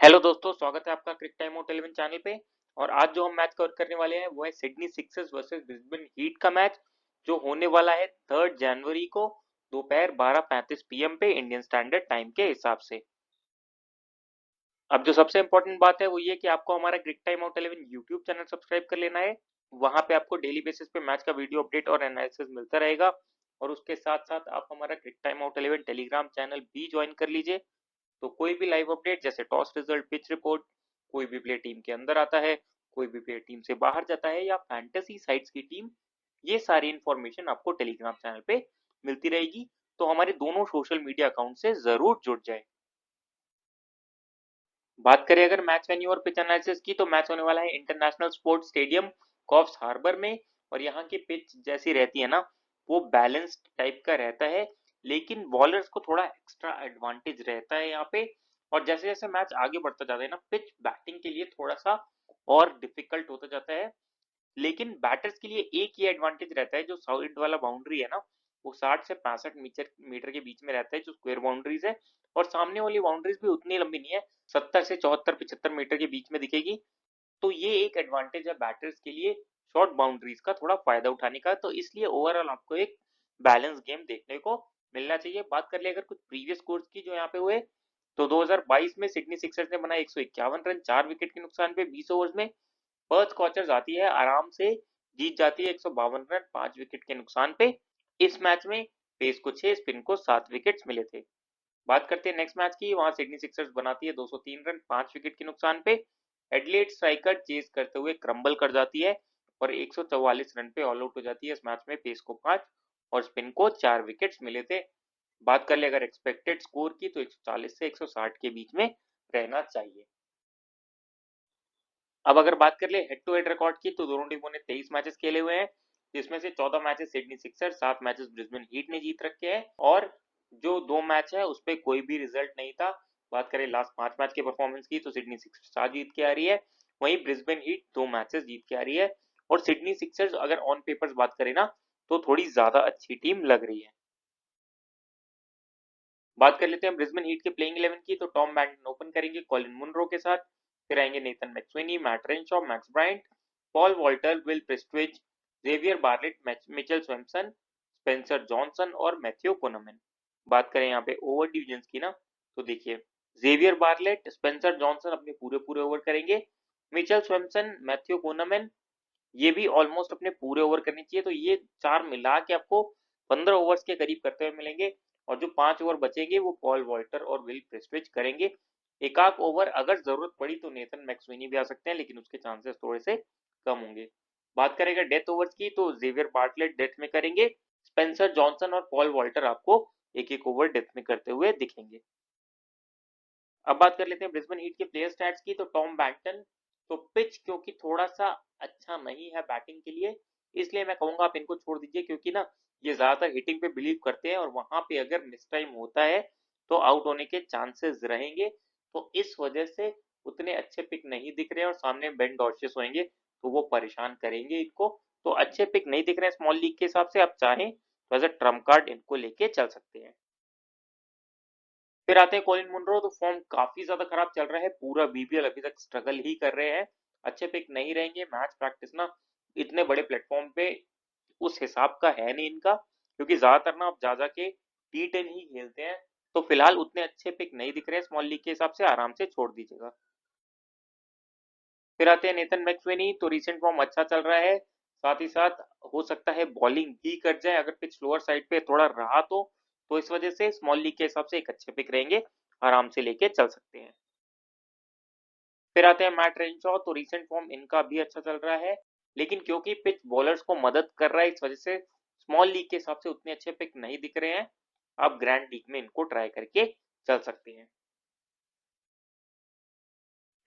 Hello दोस्तों, स्वागत है आपका क्रिक टाइम आउट 11 चैनल पे। और आज जो हम मैच कवर करने वाले हैं वो है Sydney Sixers versus Brisbane heat का मैच, जो होने वाला है 3 जनवरी को दोपहर 12:35 पीएम पे इंडियन स्टैंडर्ड टाइम के हिसाब से। अब जो सबसे इंपॉर्टेंट बात है वो ये कि आपको हमारा cric time out 11 YouTube channel subscribe कर लेना है। वहां पे आपको डेली बेसिस पे मैच का वीडियो अपडेट और एनालिसिस मिलता रहेगा। और उसके साथ साथ आप हमारा cric time out 11 Telegram channel भी ज्वाइन कर लीजिए। तो कोई भी लाइव अपडेट जैसे टॉस रिजल्ट, पिच रिपोर्ट, कोई भी प्लेयर टीम के अंदर आता है, कोई भी प्लेयर टीम से बाहर जाता है, या फैंटेसी साइट्स की टीम, ये सारी इंफॉर्मेशन आपको टेलीग्राम चैनल पे मिलती रहेगी। तो हमारे दोनों सोशल मीडिया अकाउंट से जरूर जुड़ जाए। बात करें अगर मैच वेन्यू और पिच एनालिसिस की, तो मैच होने वाला है international sports stadium Coffs Harbour में। और यहाँ की पिच जैसी रहती है ना, वो बैलेंस्ड टाइप का रहता है, लेकिन बॉलर्स को थोड़ा एक्स्ट्रा एडवांटेज रहता है यहाँ पे। और जैसे जैसे मैच आगे बढ़ता जाता है ना, पिच बैटिंग के लिए थोड़ा सा और डिफिकल्ट होता जाता है। लेकिन बैटर्स के लिए एक ही एडवांटेज रहता है, जो साइड वाला बाउंड्री है ना, वो 60 से 65 मीटर मीटर के बीच में रहता है, जो स्क्वायर बाउंड्रीज है। और सामने वाली बाउंड्रीज भी उतनी लंबी नहीं है, 70 से 74-75 मीटर के बीच में दिखेगी। तो ये एक एडवांटेज है बैटर्स के लिए शॉर्ट बाउंड्रीज का थोड़ा फायदा उठाने का। तो इसलिए ओवरऑल आपको एक बैलेंस गेम देखने को मिलना चाहिए। बात कर ले अगर कुछ प्रीवियस स्कोर्स की जो यहाँ पे हुए, तो 2022 में सिडनी सिक्सर्स ने बनाए 151 रन 4 विकेट के नुकसान पे 20 ओवर्स में। पर्थ स्कॉचर्स आती है आराम से, जीत जाती है 152 रन 5 विकेट के नुकसान पे। इस मैच में पेस को 6, स्पिन को 7 विकेट्स मिले थे। बात करते हैं नेक्स्ट मैच की, वहां सिडनी सिक्सर्स बनाती है 203 रन 5 विकेट के नुकसान पे। एडलेड स्ट्राइकर चेस करते हुए क्रम्बल कर जाती है और 144 रन पे ऑल आउट हो जाती है। इस मैच में पेस को 5 और स्पिन को 4 विकेट्स मिले थे। बात कर ले अगर एक्सपेक्टेड स्कोर की, तो 140 से 160 के बीच में रहना चाहिए। अब अगर बात कर ले हेड टू हेड रिकॉर्ड की, तो दोनों टीमों ने 23 मैचेस खेले हुए हैं, जिसमें से 14 matches Sydney Sixers, 7 matches Brisbane heat ने जीत रखे हैं। और जो 2 मैच है उस पर कोई भी रिजल्ट नहीं था। बात करें लास्ट 5 मैच के परफॉर्मेंस की, तो सिडनी सिक्सर्स 7 जीत के आ रही है, वहीं ब्रिस्बेन हीट 2 मैचेस जीत के आ रही है। और सिडनी सिक्सर्स अगर ऑन पेपर्स बात करें ना, तो थोड़ी ज्यादा अच्छी टीम लग रही है। बात कर लेते हैं ब्रिस्बेन हीट के प्लेइंग 11 की, तो टॉम बैंटन ओपन करेंगे कॉलिन मुनरो के साथ। फिर आएंगे Nathan McSweeney, Matt Renshaw, Max Bryant, Paul Walter, Will Prestwich, Xavier Bartlett, Mitchell Swepson, Spencer Johnson और मैथ्यू कोनमैन। बात करें यहाँ पे ओवर डिविजन की ना, तो देखिए जेवियर बार्लेट, स्पेंसर जॉनसन अपने पूरे पूरे ओवर करेंगे। मिचेल स्वेम्पसन, मैथ्यू कोनमैन, ये भी ऑलमोस्ट अपने पूरे ओवर करनी चाहिए। तो ये चार मिला के आपको 15 ओवर्स के करीब करते हुए मिलेंगे। और जो 5 ओवर बचेंगे वो पॉल वॉल्टर और विल प्रेस्टविच करेंगे। एक आध ओवर अगर जरूरत पड़ी तो नेथन मैक्सवेनी भी आ सकते हैं, लेकिन उसके चांसेस थोड़े से कम होंगे। बात करेगा डेथ ओवर्स की, तो जेवियर बार्टलेट डेथ में करेंगे। स्पेंसर जॉनसन और पॉल वॉल्टर आपको एक एक ओवर डेथ में करते हुए दिखेंगे। अब बात कर लेते हैं ब्रिस्बेन हीट के प्लेयर स्टैट्स की, तो टॉम बैंटन, तो पिच क्योंकि थोड़ा सा अच्छा नहीं है बैटिंग के लिए, इसलिए मैं कहूंगा आप इनको छोड़ दीजिए, क्योंकि ना ये ज्यादातर हिटिंग पे बिलीव करते हैं और वहां पे अगर मिस टाइम होता है तो आउट होने के चांसेस रहेंगे। तो इस वजह से उतने अच्छे पिक नहीं दिख रहे हैं, और सामने बेन डॉर्शियस होंगे तो वो परेशान करेंगे इनको। तो अच्छे पिक नहीं दिख रहे हैं स्मॉल लीग के हिसाब से, आप चाहें तो एज अ ट्रम्प कार्ड इनको लेके चल सकते हैं। फिर आते हैं कॉलिन मुनरो, तो फॉर्म काफी ज्यादा खराब चल रहा है, पूरा बीपीएल अभी तक स्ट्रगल ही कर रहे हैं। अच्छे पिक नहीं रहेंगे, मैच प्रैक्टिस ना इतने बड़े प्लेटफॉर्म पे उस हिसाब का है नहीं इनका, क्योंकि ज्यादातर ना आप जा जाके T10 ही खेलते हैं। तो फिलहाल उतने अच्छे पिक नहीं दिख रहे हैं स्मॉल लीग के हिसाब से, आराम से छोड़ दीजिएगा। फिर आते हैं नेथन मैक्सवेनी, तो रिसेंट फॉर्म अच्छा चल रहा है, साथ ही साथ हो सकता है बॉलिंग भी कर जाए अगर पिच लोअर साइड पे थोड़ा रहा तो इस वजह से स्मॉल लीग के हिसाब से एक अच्छे पिक रहेंगे, आराम से लेके चल सकते हैं। फिर आते हैं मैट रेनशॉ, तो रिसेंट फॉर्म इनका भी अच्छा चल रहा है, लेकिन क्योंकि पिच बॉलर्स को मदद कर रहा है इस वजह से स्मॉल लीग के हिसाब से उतने अच्छे पिक नहीं दिख रहे हैं। आप ग्रैंड लीग में इनको ट्राई करके चल सकते हैं।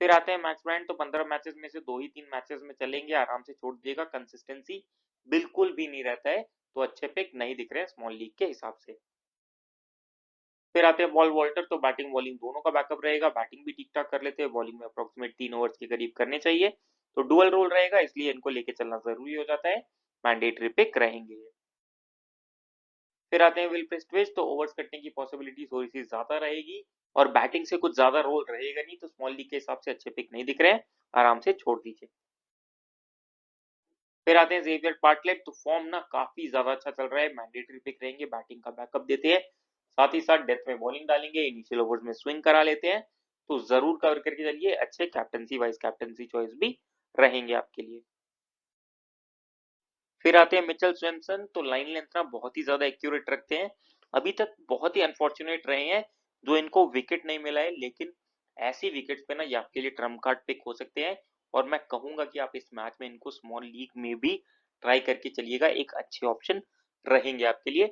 फिर आते हैं मैक्स ब्रायंट, तो 15 मैचेस में से 2 ही 3 मैचेस में चलेंगे, आराम से छोड़ दिएगा, कंसिस्टेंसी बिल्कुल भी नहीं रहता है, तो अच्छे पिक नहीं दिख रहे हैं स्मॉल लीग के हिसाब से। फिर आते हैं पॉल वॉल्टर, तो बैटिंग बॉलिंग दोनों का बैकअप रहेगा, बैटिंग भी ठीक ठाक कर लेते हैं, बॉलिंग में अप्रोक्सीमेट 3 ओवर्स के करीब करने चाहिए। तो डुअल रोल रहेगा, इसलिए इनको लेके चलना जरूरी हो जाता है, मैंडेटरी पिक रहेंगे। फिर आते हैं विल प्रेस्टवेज, तो ओवर्स कटने की पॉसिबिलिटी थोड़ी सी ज्यादा रहेगी और बैटिंग से कुछ ज्यादा रोल रहेगा नहीं, तो स्मॉल लीग के हिसाब से अच्छे पिक नहीं दिख रहे हैं, आराम से छोड़ दीजिए। फिर आते हैं जेवियर बार्टलेट, तो फॉर्म ना काफी ज्यादा अच्छा चल रहा है, मैंडेटरी पिक रहेंगे, बैटिंग का बैकअप देते हैं, साथ ही साथ डेथ में बॉलिंग डालेंगे, इनिशियल ओवर्स में स्विंग करा लेते हैं, तो जरूर कवर करके चलिए, अच्छे कैप्टनसी वाइस कैप्टनसी चॉइस भी रहेंगे आपके लिए। फिर आते हैं मिचेल स्वेमसन, तो लाइन लेंथ ना बहुत ही ज्यादा एक्यूरेट रखते हैं, अभी तक बहुत ही अनफॉर्चुनेट रहे हैं जो इनको विकेट नहीं मिला है, लेकिन ऐसी विकेट्स पे ना ये आपके लिए ट्रम्प कार्ड पिक हो सकते हैं, और मैं कहूंगा कि आप इस मैच में इनको स्मॉल लीग में भी ट्राई करके चलिएगा, एक अच्छे ऑप्शन रहेंगे आपके लिए,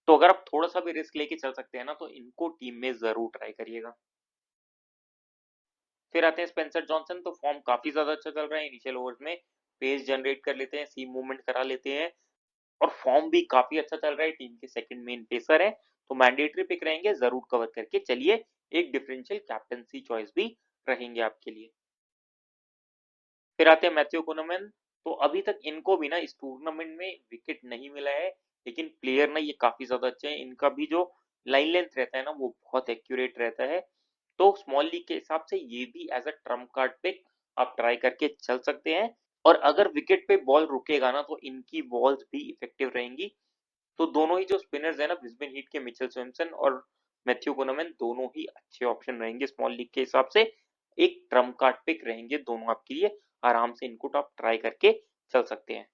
तो अगर आप थोड़ा सा भी रिस्क लेके चल सकते हैं ना, तो इनको टीम में जरूर ट्राई करिएगा। फिर आते हैं स्पेंसर जॉनसन, तो फॉर्म काफी ज्यादा अच्छा चल रहा है, इनिशियल ओवर्स में पेस जनरेट कर लेते हैं, सीम मूवमेंट करा लेते हैं, और फॉर्म भी काफी अच्छा चल रहा है, टीम के सेकंड मेन पेसर है, तो मैंडेटरी पिक रहेंगे, जरूर कवर करके चलिए, एक डिफरेंशियल कैप्टनसी चॉइस भी रहेंगे आपके लिए। फिर आते हैं मैथ्यू कुनमन, तो अभी तक इनको भी ना इस टूर्नामेंट में विकेट नहीं मिला है, लेकिन प्लेयर ना ये काफी ज्यादा अच्छे हैं, इनका भी जो लाइन लेंथ रहता है ना वो बहुत एक्यूरेट रहता है, तो स्मॉल लीग के हिसाब से ये भी as a trump card pick आप ट्राई करके चल सकते हैं, और अगर विकेट पे बॉल रुकेगा ना तो इनकी बॉल्स भी इफेक्टिव रहेंगी, तो दोनों ही जो स्पिनर्स है ना ब्रिस्बेन हीट के मिचेल सैमसन और मैथ्यू कुनमन, दोनों ही अच्छे ऑप्शन रहेंगे स्मॉल लीग के हिसाब से, एक ट्रम्प कार्ड पिक रहेंगे दोनों आपके लिए, आराम से इनको आप ट्राई करके चल सकते हैं।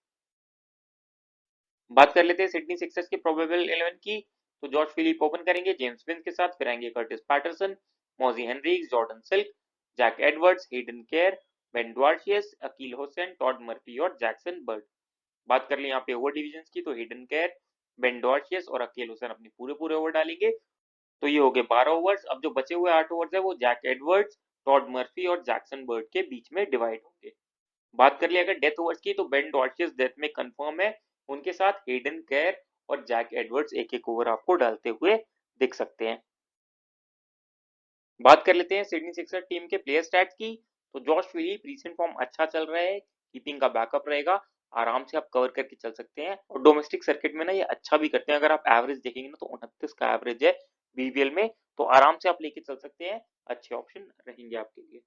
बात कर लेते हैं सिडनी सिक्सर्स के प्रोबेबल 11 की, तो जॉर्ज फिलिप ओपन करेंगे जेम्स विंस के साथ, फिर आएंगे Curtis Patterson, Moises Henriques, Jordan Silk, Jack Edwards, Hayden Kerr, Ben Dwarshuis, Akeal Hosein, Todd Murphy और जैक्सन बर्ड। बात कर ले यहाँ पे ओवर डिविजन की, तो हेडन केयर, बेन डॉर्शियस और अकील होसेन अपने पूरे पूरे ओवर डालेंगे, तो ये हो गए 12 ओवर्स, अब जो बचे हुए 8 ओवर्स है वो जैक एडवर्ड्स, टॉड मर्फी और जैक्सन बर्ड के बीच में डिवाइड होंगे। बात कर लिया अगर डेथ ओवर्स की, तो बेन डॉर्शियस डेथ में कंफर्म है, उनके साथ हेडन केयर और जैक एडवर्ड्स एक एक ओवर आपको डालते हुए दिख सकते हैं। बात कर लेते हैं सिडनी सिक्सर टीम के प्लेयर स्टैट्स की, तो जॉश फिलिप रीसेंट फॉर्म अच्छा चल रहा है, कीपिंग का बैकअप रहेगा, आराम से आप कवर करके चल सकते हैं, और डोमेस्टिक सर्किट में ना ये अच्छा भी करते हैं, अगर आप एवरेज देखेंगे ना तो 29 का एवरेज है बीबीएल में, तो आराम से आप लेके चल सकते हैं, अच्छे ऑप्शन रहेंगे आपके लिए।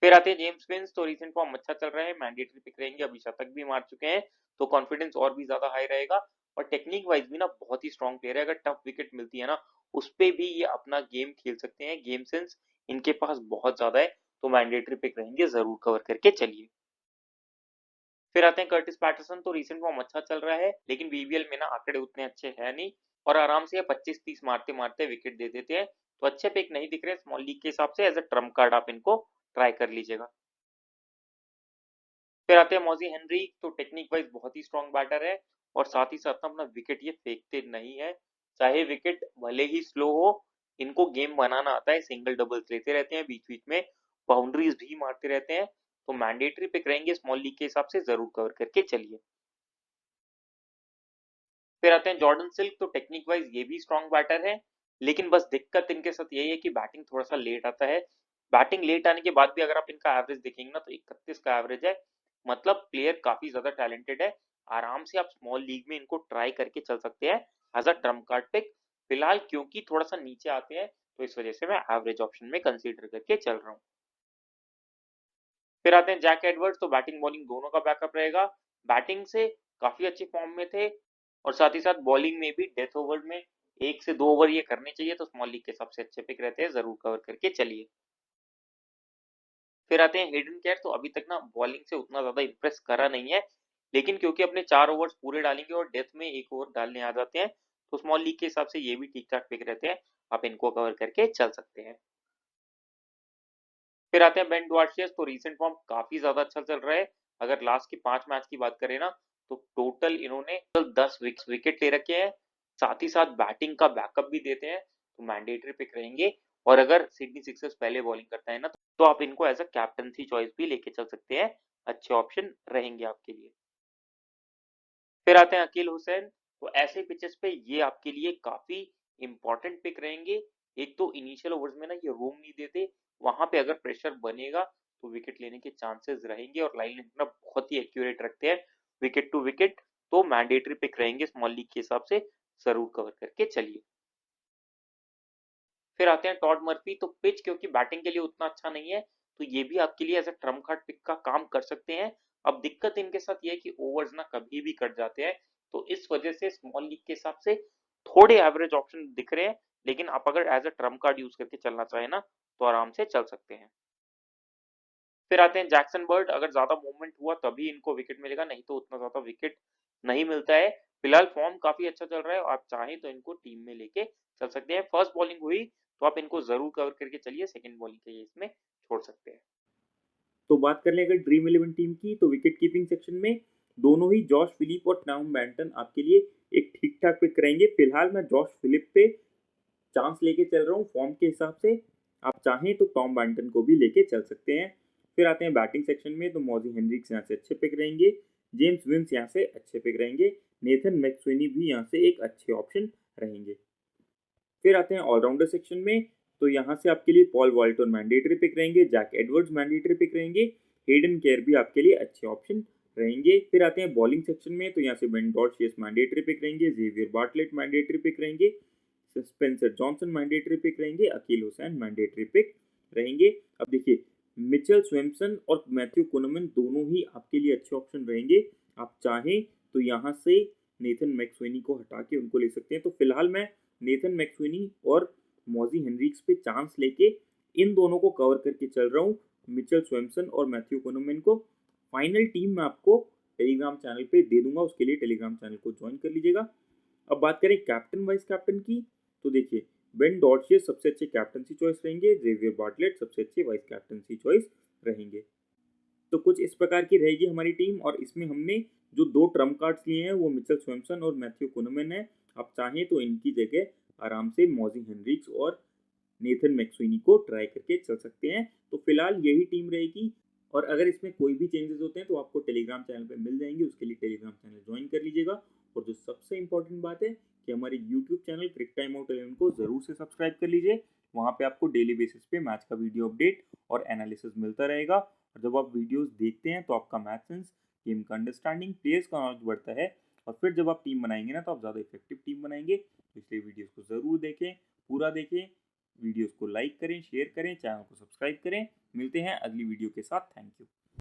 फिर आते हैं जेम्स विंस, तो रीसेंट फॉर्म अच्छा चल रहा है, मैंडेटरी पिक रहेंगे, अभी शतक भी मार चुके हैं, तो कॉन्फिडेंस और भी ज्यादा हाई रहेगा, और टेक्निक वाइज भी ना बहुत ही स्ट्रॉन्ग प्लेयर है, अगर टफ विकेट मिलती है ना उस पे भी ये अपना गेम खेल सकते हैं, गेम सेंस इनके पास बहुत ज्यादा है, तो मैंडेटरी पिक रहेंगे, जरूर कवर करके चलिए। फिर आते हैं कर्टिस पैटरसन, तो रीसेंट फॉर्म अच्छा चल रहा है, लेकिन बीबीएल में ना आंकड़े उतने अच्छे है नहीं, और आराम से 25-30 मारते मारते विकेट दे देते हैं, तो अच्छे पिक नहीं दिख रहे स्मॉल लीग के हिसाब से, एज अ ट्रम्प कार्ड आप इनको ट्राई कर लीजिएगा। फिर आते हैं मॉजी हेनरी, तो टेक्निक वाइज बहुत ही स्ट्रॉन्ग बैटर है, और साथ ही साथ अपना विकेट ये फेंकते नहीं है, चाहे विकेट भले ही स्लो हो, इनको गेम बनाना आता है, सिंगल डबल्स लेते रहते हैं, बीच बीच में बाउंड्रीज भी मारते रहते हैं, तो मैंडेटरी पिक रहेंगे स्मॉल लीग के हिसाब से, जरूर कवर करके चलिए। फिर आते हैं जॉर्डन सिल्क, तो टेक्निक वाइज ये भी स्ट्रॉन्ग बैटर है, लेकिन बस दिक्कत इनके साथ यही है कि बैटिंग थोड़ा सा लेट आता है, बैटिंग लेट आने के बाद भी अगर आप इनका एवरेज देखेंगे ना तो 31 का एवरेज है, मतलब प्लेयर काफी ज्यादा टैलेंटेड है, आराम से आप स्मॉल लीग में इनको ट्राई करके चल सकते हैं as a trump card pick, फिलहाल क्योंकि थोड़ा सा नीचे आते हैं तो इस वजह से मैं एवरेज ऑप्शन में कंसीडर करके चल रहा हूँ। फिर आते हैं जैक एडवर्ड्स, तो बैटिंग बॉलिंग दोनों का बैकअप रहेगा, बैटिंग से काफी अच्छे फॉर्म में थे, और साथ ही साथ बॉलिंग में भी डेथ ओवर में 1 से 2 ओवर ये करने चाहिए, तो स्मॉल लीग के सबसे अच्छे पिक रहते हैं, जरूर कवर करके चलिए। फिर आते हैं हेडन केयर, तो अभी तक ना बॉलिंग से उतना ज्यादा इंप्रेस करा नहीं है, लेकिन क्योंकि अपने 4 ओवर्स पूरे डालेंगे और डेथ में 1 ओवर डालने आ जाते हैं, तो स्मॉल लीग के हिसाब से ये भी ठीक ठाक पिक रहते हैं, आप इनको कवर करके चल सकते हैं। फिर आते हैं बेन डुआर्शियस, तो रीसेंट फॉर्म काफी ज्यादा अच्छा चल रहा है, अगर लास्ट की 5 मैच की बात करें ना तो टोटल इन्होंने 10 विकेट ले रखे हैं, साथ ही साथ बैटिंग का बैकअप भी देते हैं, तो मैंडेटरी पिक रहेंगे, और अगर सिडनी सिक्सर्स पहले बॉलिंग करता है ना तो आप इनको एज अ कैप्टनसी चॉइस भी लेके चल सकते हैं, अच्छे ऑप्शन रहेंगे आपके लिए। फिर आते हैं अकील हुसैन, तो ऐसे पिचेस पे ये आपके लिए काफी इंपॉर्टेंट पिक रहेंगे, एक तो इनिशियल ओवर्स में ना ये रूम नहीं देते, वहां पे अगर प्रेशर बनेगा तो विकेट लेने के चांसेस रहेंगे, और लाइन लेंथ बहुत ही एक्यूरेट रखते हैं विकेट टू विकेट, तो मैंडेटरी पिक रहेंगे स्मॉल लीग के हिसाब से, जरूर कवर करके चलिए। फिर आते हैं टॉड मर्फी। तो पिच क्योंकि बैटिंग के लिए उतना अच्छा नहीं है, तो ये भी आपके लिए as a trump card pick का काम कर सकते हैं। अब दिक्कत इनके साथ ये है कि ओवर्स ना कभी भी कट जाते हैं, तो इस वजह से स्मॉल लीग के हिसाब से थोड़े एवरेज ऑप्शन दिख रहे हैं, लेकिन आप अगर as a trump card use करके चलना चाहें ना, तो आराम से चल सकते हैं। फिर आते हैं जैक्सन बर्ड। अगर ज्यादा मूवमेंट हुआ तभी इनको विकेट मिलेगा, नहीं तो उतना ज्यादा विकेट नहीं मिलता है। फिलहाल फॉर्म काफी अच्छा चल रहा है, आप चाहें तो इनको टीम में लेके चल सकते हैं। फर्स्ट बॉलिंग हुई तो आप इनको जरूर कवर करके चलिए, सेकंड बॉलिंग के लिए इसमें छोड़ सकते हैं। तो बात कर लें अगर ड्रीम 11 टीम की, तो विकेट कीपिंग सेक्शन में दोनों ही जॉश फिलिप और टॉम बैंटन आपके लिए एक ठीक ठाक पिक रहेंगे। फिलहाल मैं जॉश फिलिप पे चांस लेके चल रहा हूँ फॉर्म के हिसाब से, आप चाहें तो टॉम बैंटन को भी लेके चल सकते हैं। फिर आते हैं बैटिंग सेक्शन में, तो मॉजी हेनरिक्स यहाँ से अच्छे पिक रहेंगे, जेम्स विंस यहाँ से अच्छे पिक रहेंगे, नेथन मैक्सवेनी भी यहाँ से एक अच्छे ऑप्शन रहेंगे। फिर आते हैं ऑलराउंडर सेक्शन में, तो यहाँ से आपके लिए पॉल वॉल्टर मैंडेटरी पिक रहेंगे, जैक एडवर्ड्स मैंडेटरी पिक रहेंगे, हेडन केयर भी आपके लिए अच्छे ऑप्शन रहेंगे। फिर आते हैं बॉलिंग सेक्शन में, तो यहाँ से बेन डॉर्शियस मैंडेटरी पिक रहेंगे, जेवियर बार्टलेट मैंडेटरी पिक रहेंगे, स्पेंसर जॉनसन मैंडेटरी पिक रहेंगे, अकील हुसैन मैंडेटरी पिक रहेंगे। अब देखिए, मिचेल स्वेम्सन और मैथ्यू कुनमन दोनों ही आपके लिए अच्छे ऑप्शन रहेंगे। आप चाहें तो यहाँ से नेथन मैक्सवेनी को हटा के उनको ले सकते हैं। तो फिलहाल मैं नेथन मैक्सवेनी और मॉजी हेनरिक्स पे चांस लेके इन दोनों को कवर करके चल रहा हूँ, मिचेल स्वेम्सन और मैथ्यू कुनमन को। फाइनल टीम मैं आपको टेलीग्राम चैनल पे दे दूंगा, उसके लिए टेलीग्राम चैनल को ज्वाइन कर लीजिएगा। अब बात करें कैप्टन वाइस कैप्टन की, तो देखिए, बेन डॉर्शियस सबसे अच्छे कैप्टनसी चॉइस रहेंगे, जेवियर बार्टलेट सबसे अच्छे वाइस कैप्टनसी चॉइस रहेंगे। तो कुछ इस प्रकार की रहेगी हमारी टीम, और इसमें हमने जो दो ट्रम्प कार्ड्स लिए हैं वो मिचेल स्वेम्सन और मैथ्यू कुनमन है। आप चाहें तो इनकी जगह आराम से मॉजी हेनरिक्स और नेथन मैक्सवेनी को ट्राई करके चल सकते हैं। तो फिलहाल यही टीम रहेगी, और अगर इसमें कोई भी चेंजेस होते हैं तो आपको टेलीग्राम चैनल पे मिल जाएंगे, उसके लिए टेलीग्राम चैनल ज्वाइन कर लीजिएगा। और जो सबसे इंपॉर्टेंट बात है कि हमारे यूट्यूब चैनल क्रिक टाइम आउट 11 को जरूर से सब्सक्राइब कर लीजिए। वहाँ पे आपको डेली बेसिस पे मैच का वीडियो अपडेट और एनालिसिस मिलता रहेगा, और जब आप वीडियोस देखते हैं तो आपका मैच सेंस, गेम का अंडरस्टैंडिंग, प्लेयर्स का नॉलेज बढ़ता है, और फिर जब आप टीम बनाएंगे ना तो आप ज़्यादा इफेक्टिव टीम बनाएंगे। तो इसलिए वीडियोस को ज़रूर देखें, पूरा देखें, वीडियोस को लाइक करें, शेयर करें, चैनल को सब्सक्राइब करें। मिलते हैं अगली वीडियो के साथ। Thank you.